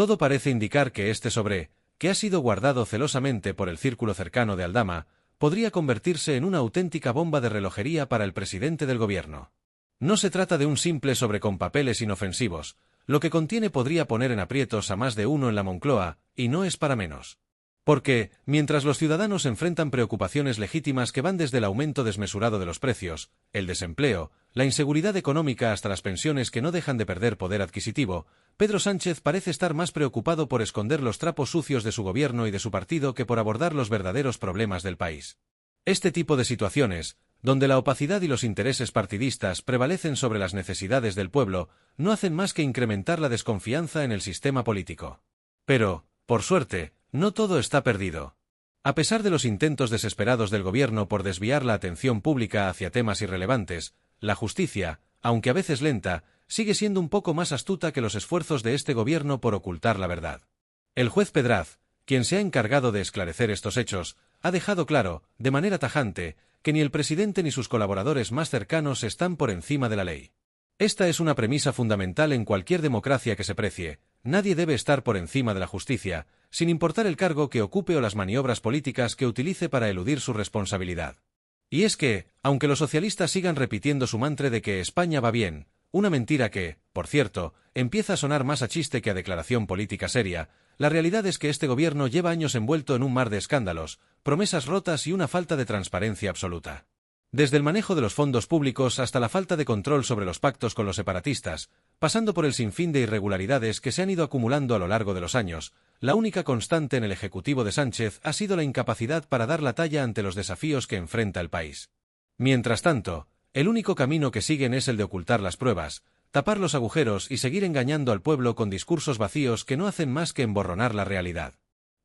Todo parece indicar que este sobre, que ha sido guardado celosamente por el círculo cercano de Aldama, podría convertirse en una auténtica bomba de relojería para el presidente del gobierno. No se trata de un simple sobre con papeles inofensivos, lo que contiene podría poner en aprietos a más de uno en la Moncloa, y no es para menos. Porque, mientras los ciudadanos enfrentan preocupaciones legítimas que van desde el aumento desmesurado de los precios, el desempleo, la inseguridad económica hasta las pensiones que no dejan de perder poder adquisitivo, Pedro Sánchez parece estar más preocupado por esconder los trapos sucios de su gobierno y de su partido que por abordar los verdaderos problemas del país. Este tipo de situaciones, donde la opacidad y los intereses partidistas prevalecen sobre las necesidades del pueblo, no hacen más que incrementar la desconfianza en el sistema político. Pero, por suerte, no todo está perdido. A pesar de los intentos desesperados del gobierno por desviar la atención pública hacia temas irrelevantes, la justicia, aunque a veces lenta, sigue siendo un poco más astuta que los esfuerzos de este gobierno por ocultar la verdad. El juez Pedraz, quien se ha encargado de esclarecer estos hechos, ha dejado claro, de manera tajante, que ni el presidente ni sus colaboradores más cercanos están por encima de la ley. Esta es una premisa fundamental en cualquier democracia que se precie. Nadie debe estar por encima de la justicia, sin importar el cargo que ocupe o las maniobras políticas que utilice para eludir su responsabilidad. Y es que, aunque los socialistas sigan repitiendo su mantra de que España va bien, una mentira que, por cierto, empieza a sonar más a chiste que a declaración política seria, la realidad es que este gobierno lleva años envuelto en un mar de escándalos, promesas rotas y una falta de transparencia absoluta. Desde el manejo de los fondos públicos hasta la falta de control sobre los pactos con los separatistas, pasando por el sinfín de irregularidades que se han ido acumulando a lo largo de los años, la única constante en el Ejecutivo de Sánchez ha sido la incapacidad para dar la talla ante los desafíos que enfrenta el país. Mientras tanto, el único camino que siguen es el de ocultar las pruebas, tapar los agujeros y seguir engañando al pueblo con discursos vacíos que no hacen más que emborronar la realidad.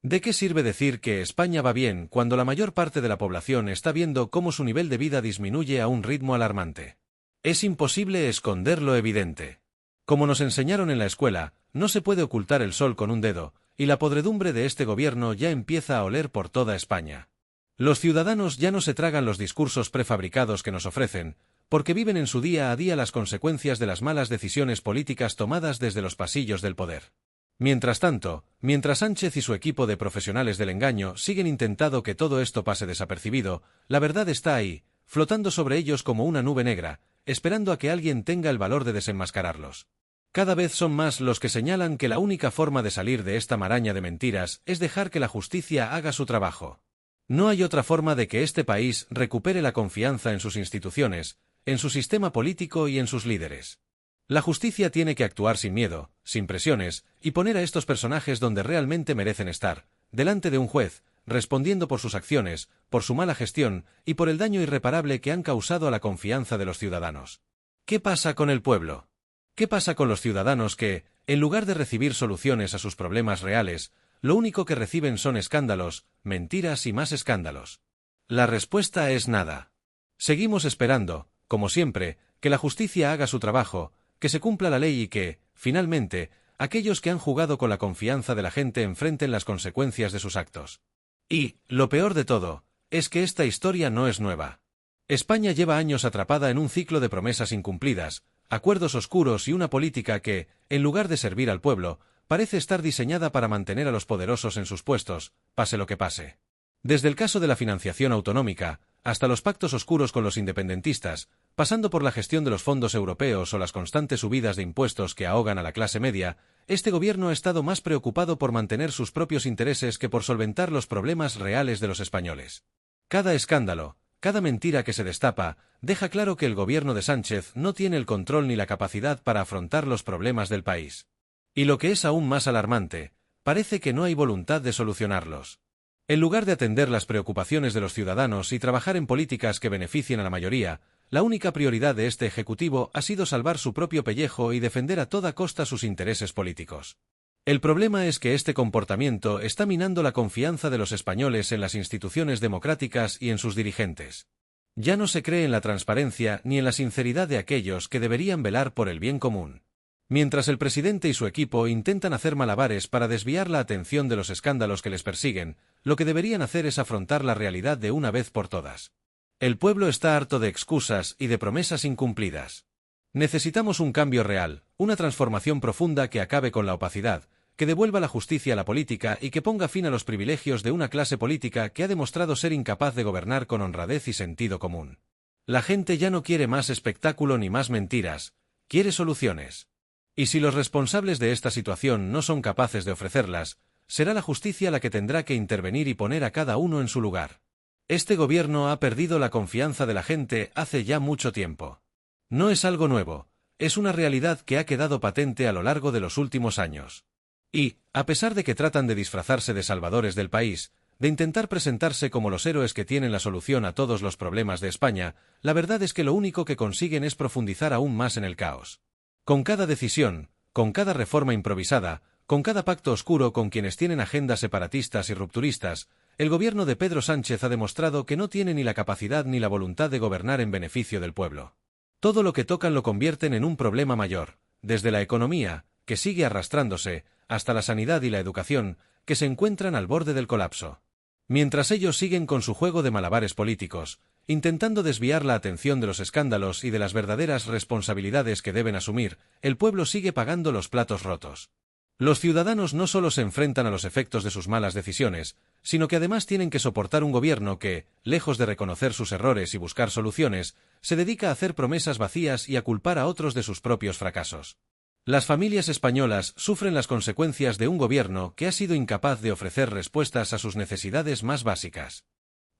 ¿De qué sirve decir que España va bien cuando la mayor parte de la población está viendo cómo su nivel de vida disminuye a un ritmo alarmante? Es imposible esconder lo evidente. Como nos enseñaron en la escuela, no se puede ocultar el sol con un dedo, y la podredumbre de este gobierno ya empieza a oler por toda España. Los ciudadanos ya no se tragan los discursos prefabricados que nos ofrecen, porque viven en su día a día las consecuencias de las malas decisiones políticas tomadas desde los pasillos del poder. Mientras tanto, mientras Sánchez y su equipo de profesionales del engaño siguen intentando que todo esto pase desapercibido, la verdad está ahí, flotando sobre ellos como una nube negra, esperando a que alguien tenga el valor de desenmascararlos. Cada vez son más los que señalan que la única forma de salir de esta maraña de mentiras es dejar que la justicia haga su trabajo. No hay otra forma de que este país recupere la confianza en sus instituciones, en su sistema político y en sus líderes. La justicia tiene que actuar sin miedo, sin presiones, y poner a estos personajes donde realmente merecen estar, delante de un juez, respondiendo por sus acciones, por su mala gestión y por el daño irreparable que han causado a la confianza de los ciudadanos. ¿Qué pasa con el pueblo? ¿Qué pasa con los ciudadanos que, en lugar de recibir soluciones a sus problemas reales, lo único que reciben son escándalos, mentiras y más escándalos? La respuesta es nada. Seguimos esperando, como siempre, que la justicia haga su trabajo, que se cumpla la ley y que, finalmente, aquellos que han jugado con la confianza de la gente enfrenten las consecuencias de sus actos. Y, lo peor de todo, es que esta historia no es nueva. España lleva años atrapada en un ciclo de promesas incumplidas, acuerdos oscuros y una política que, en lugar de servir al pueblo, parece estar diseñada para mantener a los poderosos en sus puestos, pase lo que pase. Desde el caso de la financiación autonómica, hasta los pactos oscuros con los independentistas, pasando por la gestión de los fondos europeos o las constantes subidas de impuestos que ahogan a la clase media, este gobierno ha estado más preocupado por mantener sus propios intereses que por solventar los problemas reales de los españoles. Cada escándalo, cada mentira que se destapa, deja claro que el gobierno de Sánchez no tiene el control ni la capacidad para afrontar los problemas del país. Y lo que es aún más alarmante, parece que no hay voluntad de solucionarlos. En lugar de atender las preocupaciones de los ciudadanos y trabajar en políticas que beneficien a la mayoría, la única prioridad de este Ejecutivo ha sido salvar su propio pellejo y defender a toda costa sus intereses políticos. El problema es que este comportamiento está minando la confianza de los españoles en las instituciones democráticas y en sus dirigentes. Ya no se cree en la transparencia ni en la sinceridad de aquellos que deberían velar por el bien común. Mientras el presidente y su equipo intentan hacer malabares para desviar la atención de los escándalos que les persiguen, lo que deberían hacer es afrontar la realidad de una vez por todas. El pueblo está harto de excusas y de promesas incumplidas. Necesitamos un cambio real, una transformación profunda que acabe con la opacidad, que devuelva la justicia a la política y que ponga fin a los privilegios de una clase política que ha demostrado ser incapaz de gobernar con honradez y sentido común. La gente ya no quiere más espectáculo ni más mentiras, quiere soluciones. Y si los responsables de esta situación no son capaces de ofrecerlas, será la justicia la que tendrá que intervenir y poner a cada uno en su lugar. Este gobierno ha perdido la confianza de la gente hace ya mucho tiempo. No es algo nuevo, es una realidad que ha quedado patente a lo largo de los últimos años. Y, a pesar de que tratan de disfrazarse de salvadores del país, de intentar presentarse como los héroes que tienen la solución a todos los problemas de España, la verdad es que lo único que consiguen es profundizar aún más en el caos. Con cada decisión, con cada reforma improvisada, con cada pacto oscuro con quienes tienen agendas separatistas y rupturistas, el gobierno de Pedro Sánchez ha demostrado que no tiene ni la capacidad ni la voluntad de gobernar en beneficio del pueblo. Todo lo que tocan lo convierten en un problema mayor, desde la economía, que sigue arrastrándose, hasta la sanidad y la educación, que se encuentran al borde del colapso. Mientras ellos siguen con su juego de malabares políticos, intentando desviar la atención de los escándalos y de las verdaderas responsabilidades que deben asumir, el pueblo sigue pagando los platos rotos. Los ciudadanos no solo se enfrentan a los efectos de sus malas decisiones, sino que además tienen que soportar un gobierno que, lejos de reconocer sus errores y buscar soluciones, se dedica a hacer promesas vacías y a culpar a otros de sus propios fracasos. Las familias españolas sufren las consecuencias de un gobierno que ha sido incapaz de ofrecer respuestas a sus necesidades más básicas.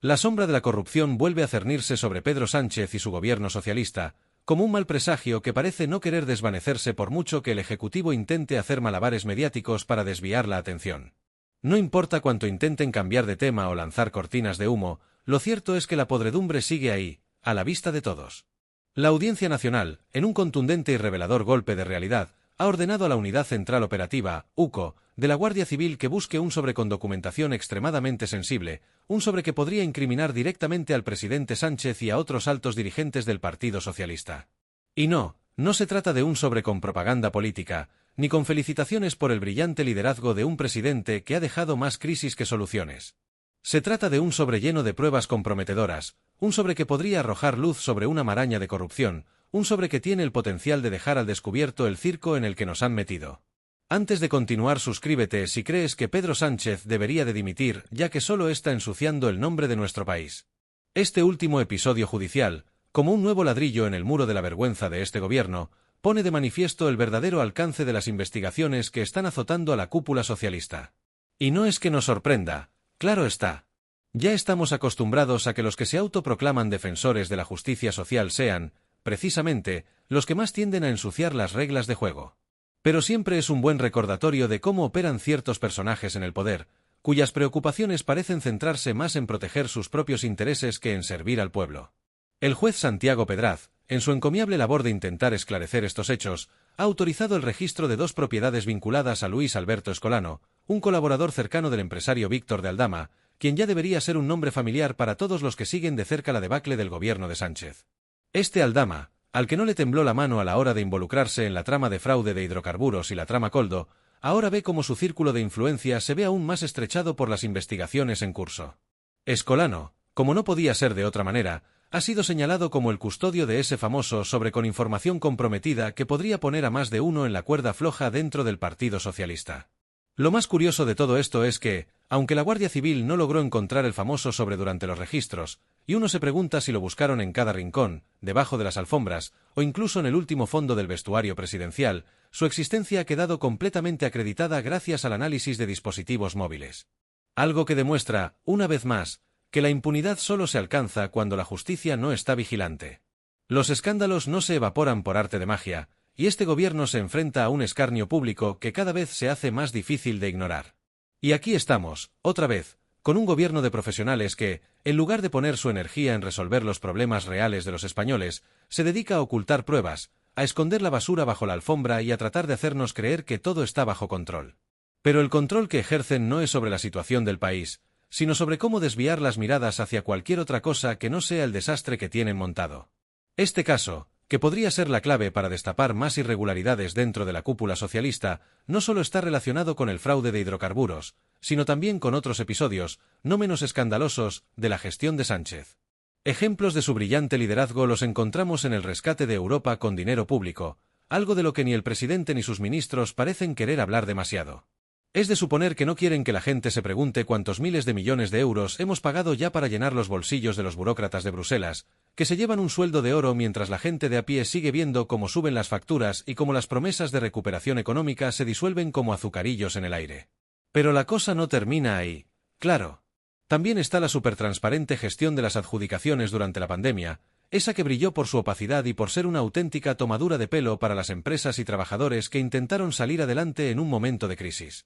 La sombra de la corrupción vuelve a cernirse sobre Pedro Sánchez y su gobierno socialista, como un mal presagio que parece no querer desvanecerse por mucho que el Ejecutivo intente hacer malabares mediáticos para desviar la atención. No importa cuánto intenten cambiar de tema o lanzar cortinas de humo, lo cierto es que la podredumbre sigue ahí, a la vista de todos. La Audiencia Nacional, en un contundente y revelador golpe de realidad, ha ordenado a la Unidad Central Operativa, UCO, de la Guardia Civil que busque un sobre con documentación extremadamente sensible, un sobre que podría incriminar directamente al presidente Sánchez y a otros altos dirigentes del Partido Socialista. Y no se trata de un sobre con propaganda política, ni con felicitaciones por el brillante liderazgo de un presidente que ha dejado más crisis que soluciones. Se trata de un sobre lleno de pruebas comprometedoras, un sobre que podría arrojar luz sobre una maraña de corrupción, un sobre que tiene el potencial de dejar al descubierto el circo en el que nos han metido. Antes de continuar, suscríbete si crees que Pedro Sánchez debería de dimitir, ya que solo está ensuciando el nombre de nuestro país. Este último episodio judicial, como un nuevo ladrillo en el muro de la vergüenza de este gobierno, pone de manifiesto el verdadero alcance de las investigaciones que están azotando a la cúpula socialista. Y no es que nos sorprenda, claro está. Ya estamos acostumbrados a que los que se autoproclaman defensores de la justicia social sean, precisamente, los que más tienden a ensuciar las reglas de juego. Pero siempre es un buen recordatorio de cómo operan ciertos personajes en el poder, cuyas preocupaciones parecen centrarse más en proteger sus propios intereses que en servir al pueblo. El juez Santiago Pedraz, en su encomiable labor de intentar esclarecer estos hechos, ha autorizado el registro de 2 propiedades vinculadas a Luis Alberto Escolano, un colaborador cercano del empresario Víctor de Aldama, quien ya debería ser un nombre familiar para todos los que siguen de cerca la debacle del gobierno de Sánchez. Este Aldama, al que no le tembló la mano a la hora de involucrarse en la trama de fraude de hidrocarburos y la trama Coldo, ahora ve cómo su círculo de influencia se ve aún más estrechado por las investigaciones en curso. Escolano, como no podía ser de otra manera, ha sido señalado como el custodio de ese famoso sobre con información comprometida que podría poner a más de uno en la cuerda floja dentro del Partido Socialista. Lo más curioso de todo esto es que, aunque la Guardia Civil no logró encontrar el famoso sobre durante los registros, y uno se pregunta si lo buscaron en cada rincón, debajo de las alfombras, o incluso en el último fondo del vestuario presidencial, su existencia ha quedado completamente acreditada gracias al análisis de dispositivos móviles. Algo que demuestra, una vez más, que la impunidad solo se alcanza cuando la justicia no está vigilante. Los escándalos no se evaporan por arte de magia, y este gobierno se enfrenta a un escarnio público que cada vez se hace más difícil de ignorar. Y aquí estamos, otra vez, con un gobierno de profesionales que, en lugar de poner su energía en resolver los problemas reales de los españoles, se dedica a ocultar pruebas, a esconder la basura bajo la alfombra y a tratar de hacernos creer que todo está bajo control. Pero el control que ejercen no es sobre la situación del país, sino sobre cómo desviar las miradas hacia cualquier otra cosa que no sea el desastre que tienen montado. Este caso, que podría ser la clave para destapar más irregularidades dentro de la cúpula socialista, no solo está relacionado con el fraude de hidrocarburos, sino también con otros episodios, no menos escandalosos, de la gestión de Sánchez. Ejemplos de su brillante liderazgo los encontramos en el rescate de Europa con dinero público, algo de lo que ni el presidente ni sus ministros parecen querer hablar demasiado. Es de suponer que no quieren que la gente se pregunte cuántos miles de millones de euros hemos pagado ya para llenar los bolsillos de los burócratas de Bruselas, que se llevan un sueldo de oro mientras la gente de a pie sigue viendo cómo suben las facturas y cómo las promesas de recuperación económica se disuelven como azucarillos en el aire. Pero la cosa no termina ahí, claro. También está la supertransparente gestión de las adjudicaciones durante la pandemia, esa que brilló por su opacidad y por ser una auténtica tomadura de pelo para las empresas y trabajadores que intentaron salir adelante en un momento de crisis.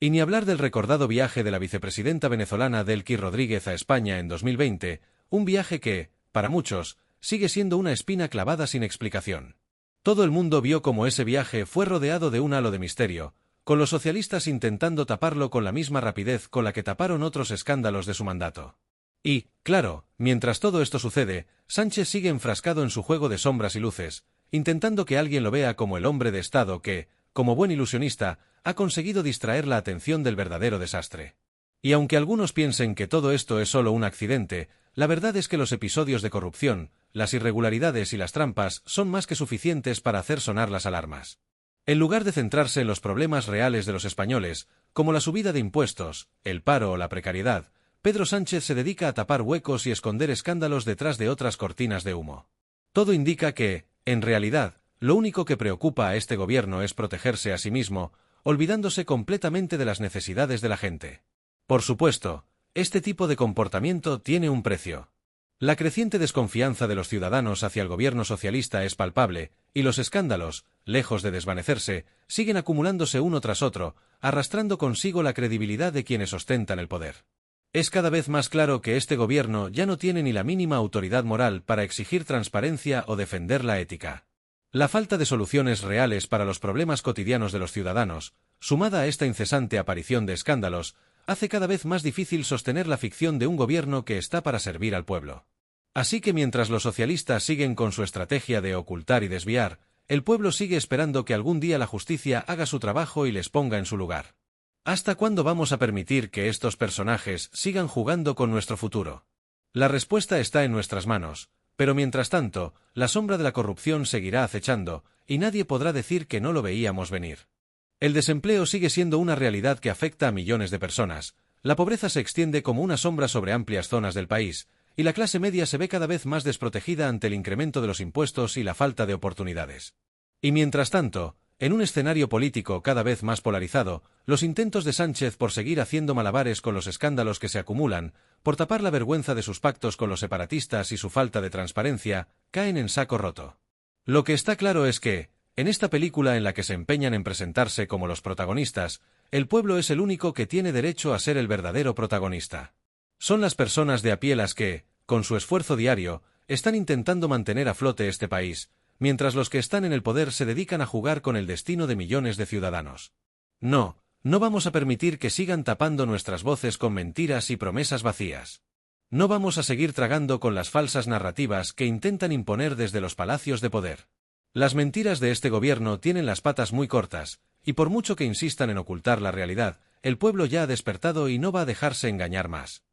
Y ni hablar del recordado viaje de la vicepresidenta venezolana Delcy Rodríguez a España en 2020, un viaje que, para muchos, sigue siendo una espina clavada sin explicación. Todo el mundo vio cómo ese viaje fue rodeado de un halo de misterio, con los socialistas intentando taparlo con la misma rapidez con la que taparon otros escándalos de su mandato. Y, claro, mientras todo esto sucede, Sánchez sigue enfrascado en su juego de sombras y luces, intentando que alguien lo vea como el hombre de Estado que, como buen ilusionista, ha conseguido distraer la atención del verdadero desastre. Y aunque algunos piensen que todo esto es solo un accidente, la verdad es que los episodios de corrupción, las irregularidades y las trampas son más que suficientes para hacer sonar las alarmas. En lugar de centrarse en los problemas reales de los españoles, como la subida de impuestos, el paro o la precariedad, Pedro Sánchez se dedica a tapar huecos y esconder escándalos detrás de otras cortinas de humo. Todo indica que, en realidad, lo único que preocupa a este gobierno es protegerse a sí mismo, olvidándose completamente de las necesidades de la gente. Por supuesto, este tipo de comportamiento tiene un precio. La creciente desconfianza de los ciudadanos hacia el gobierno socialista es palpable, y los escándalos, lejos de desvanecerse, siguen acumulándose uno tras otro, arrastrando consigo la credibilidad de quienes ostentan el poder. Es cada vez más claro que este gobierno ya no tiene ni la mínima autoridad moral para exigir transparencia o defender la ética. La falta de soluciones reales para los problemas cotidianos de los ciudadanos, sumada a esta incesante aparición de escándalos, hace cada vez más difícil sostener la ficción de un gobierno que está para servir al pueblo. Así que mientras los socialistas siguen con su estrategia de ocultar y desviar, el pueblo sigue esperando que algún día la justicia haga su trabajo y les ponga en su lugar. ¿Hasta cuándo vamos a permitir que estos personajes sigan jugando con nuestro futuro? La respuesta está en nuestras manos, pero mientras tanto, la sombra de la corrupción seguirá acechando, y nadie podrá decir que no lo veíamos venir. El desempleo sigue siendo una realidad que afecta a millones de personas, la pobreza se extiende como una sombra sobre amplias zonas del país, y la clase media se ve cada vez más desprotegida ante el incremento de los impuestos y la falta de oportunidades. Y mientras tanto, en un escenario político cada vez más polarizado, los intentos de Sánchez por seguir haciendo malabares con los escándalos que se acumulan, por tapar la vergüenza de sus pactos con los separatistas y su falta de transparencia, caen en saco roto. Lo que está claro es que, en esta película en la que se empeñan en presentarse como los protagonistas, el pueblo es el único que tiene derecho a ser el verdadero protagonista. Son las personas de a pie las que, con su esfuerzo diario, están intentando mantener a flote este país, mientras los que están en el poder se dedican a jugar con el destino de millones de ciudadanos. No vamos a permitir que sigan tapando nuestras voces con mentiras y promesas vacías. No vamos a seguir tragando con las falsas narrativas que intentan imponer desde los palacios de poder. Las mentiras de este gobierno tienen las patas muy cortas, y por mucho que insistan en ocultar la realidad, el pueblo ya ha despertado y no va a dejarse engañar más.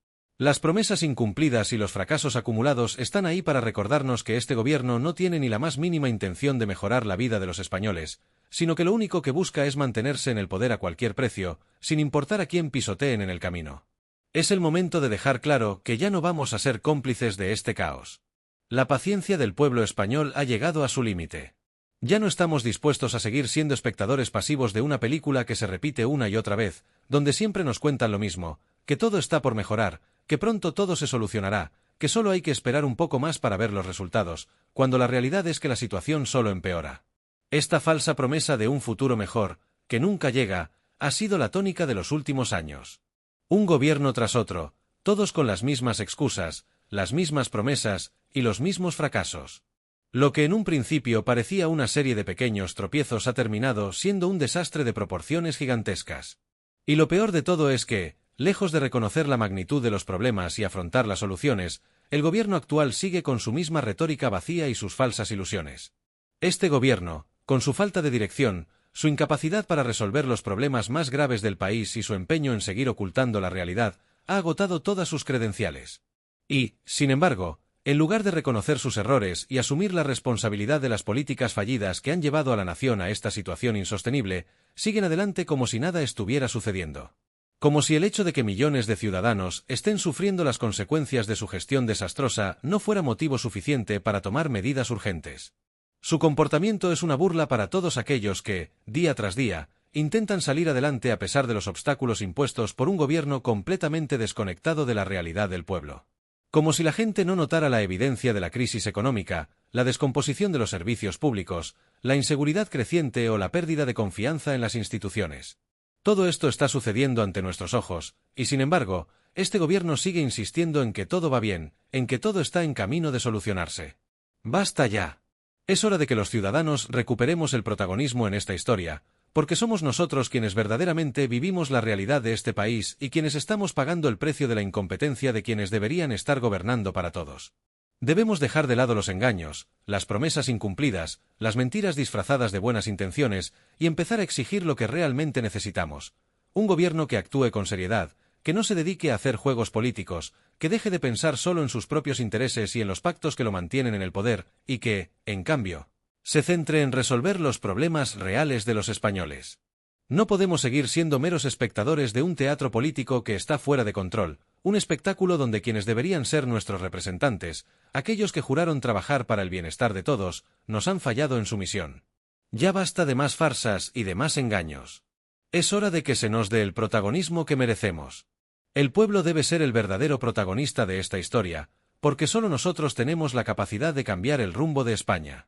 Las promesas incumplidas y los fracasos acumulados están ahí para recordarnos que este gobierno no tiene ni la más mínima intención de mejorar la vida de los españoles, sino que lo único que busca es mantenerse en el poder a cualquier precio, sin importar a quién pisoteen en el camino. Es el momento de dejar claro que ya no vamos a ser cómplices de este caos. La paciencia del pueblo español ha llegado a su límite. Ya no estamos dispuestos a seguir siendo espectadores pasivos de una película que se repite una y otra vez, donde siempre nos cuentan lo mismo, que todo está por mejorar, que pronto todo se solucionará, que solo hay que esperar un poco más para ver los resultados, cuando la realidad es que la situación solo empeora. Esta falsa promesa de un futuro mejor, que nunca llega, ha sido la tónica de los últimos años. Un gobierno tras otro, todos con las mismas excusas, las mismas promesas y los mismos fracasos. Lo que en un principio parecía una serie de pequeños tropiezos ha terminado siendo un desastre de proporciones gigantescas. Y lo peor de todo es que, lejos de reconocer la magnitud de los problemas y afrontar las soluciones, el gobierno actual sigue con su misma retórica vacía y sus falsas ilusiones. Este gobierno, con su falta de dirección, su incapacidad para resolver los problemas más graves del país y su empeño en seguir ocultando la realidad, ha agotado todas sus credenciales. Y, sin embargo, en lugar de reconocer sus errores y asumir la responsabilidad de las políticas fallidas que han llevado a la nación a esta situación insostenible, siguen adelante como si nada estuviera sucediendo. Como si el hecho de que millones de ciudadanos estén sufriendo las consecuencias de su gestión desastrosa no fuera motivo suficiente para tomar medidas urgentes. Su comportamiento es una burla para todos aquellos que, día tras día, intentan salir adelante a pesar de los obstáculos impuestos por un gobierno completamente desconectado de la realidad del pueblo. Como si la gente no notara la evidencia de la crisis económica, la descomposición de los servicios públicos, la inseguridad creciente o la pérdida de confianza en las instituciones. Todo esto está sucediendo ante nuestros ojos, y sin embargo, este gobierno sigue insistiendo en que todo va bien, en que todo está en camino de solucionarse. ¡Basta ya! Es hora de que los ciudadanos recuperemos el protagonismo en esta historia, porque somos nosotros quienes verdaderamente vivimos la realidad de este país y quienes estamos pagando el precio de la incompetencia de quienes deberían estar gobernando para todos. Debemos dejar de lado los engaños, las promesas incumplidas, las mentiras disfrazadas de buenas intenciones y empezar a exigir lo que realmente necesitamos. Un gobierno que actúe con seriedad, que no se dedique a hacer juegos políticos, que deje de pensar solo en sus propios intereses y en los pactos que lo mantienen en el poder, y que, en cambio, se centre en resolver los problemas reales de los españoles. No podemos seguir siendo meros espectadores de un teatro político que está fuera de control, un espectáculo donde quienes deberían ser nuestros representantes, aquellos que juraron trabajar para el bienestar de todos, nos han fallado en su misión. Ya basta de más farsas y de más engaños. Es hora de que se nos dé el protagonismo que merecemos. El pueblo debe ser el verdadero protagonista de esta historia, porque solo nosotros tenemos la capacidad de cambiar el rumbo de España.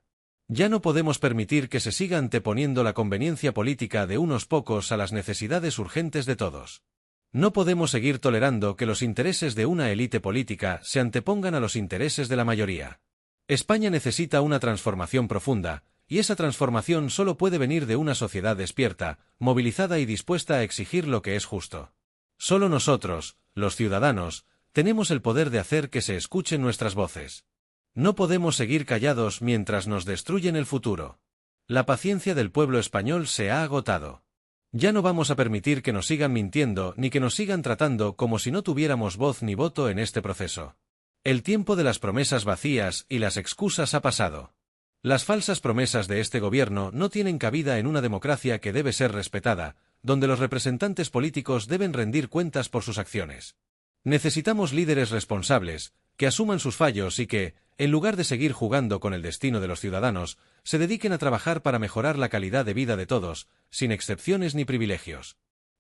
Ya no podemos permitir que se siga anteponiendo la conveniencia política de unos pocos a las necesidades urgentes de todos. No podemos seguir tolerando que los intereses de una élite política se antepongan a los intereses de la mayoría. España necesita una transformación profunda, y esa transformación solo puede venir de una sociedad despierta, movilizada y dispuesta a exigir lo que es justo. Solo nosotros, los ciudadanos, tenemos el poder de hacer que se escuchen nuestras voces. No podemos seguir callados mientras nos destruyen el futuro. La paciencia del pueblo español se ha agotado. Ya no vamos a permitir que nos sigan mintiendo ni que nos sigan tratando como si no tuviéramos voz ni voto en este proceso. El tiempo de las promesas vacías y las excusas ha pasado. Las falsas promesas de este gobierno no tienen cabida en una democracia que debe ser respetada, donde los representantes políticos deben rendir cuentas por sus acciones. Necesitamos líderes responsables, que asuman sus fallos y que, en lugar de seguir jugando con el destino de los ciudadanos, se dediquen a trabajar para mejorar la calidad de vida de todos, sin excepciones ni privilegios.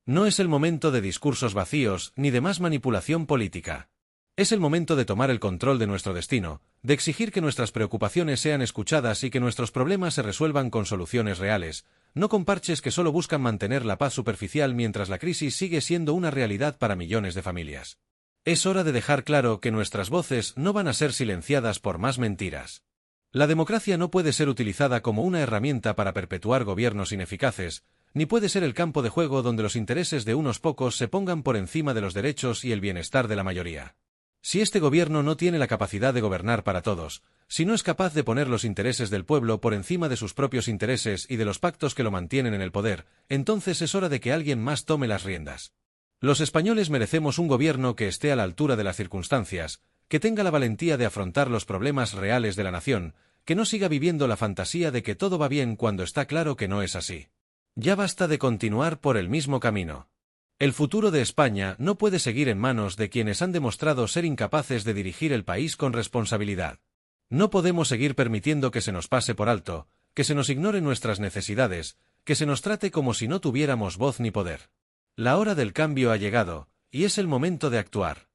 No es el momento de discursos vacíos ni de más manipulación política. Es el momento de tomar el control de nuestro destino, de exigir que nuestras preocupaciones sean escuchadas y que nuestros problemas se resuelvan con soluciones reales, no con parches que solo buscan mantener la paz superficial mientras la crisis sigue siendo una realidad para millones de familias. Es hora de dejar claro que nuestras voces no van a ser silenciadas por más mentiras. La democracia no puede ser utilizada como una herramienta para perpetuar gobiernos ineficaces, ni puede ser el campo de juego donde los intereses de unos pocos se pongan por encima de los derechos y el bienestar de la mayoría. Si este gobierno no tiene la capacidad de gobernar para todos, si no es capaz de poner los intereses del pueblo por encima de sus propios intereses y de los pactos que lo mantienen en el poder, entonces es hora de que alguien más tome las riendas. Los españoles merecemos un gobierno que esté a la altura de las circunstancias, que tenga la valentía de afrontar los problemas reales de la nación, que no siga viviendo la fantasía de que todo va bien cuando está claro que no es así. Ya basta de continuar por el mismo camino. El futuro de España no puede seguir en manos de quienes han demostrado ser incapaces de dirigir el país con responsabilidad. No podemos seguir permitiendo que se nos pase por alto, que se nos ignoren nuestras necesidades, que se nos trate como si no tuviéramos voz ni poder. La hora del cambio ha llegado, y es el momento de actuar.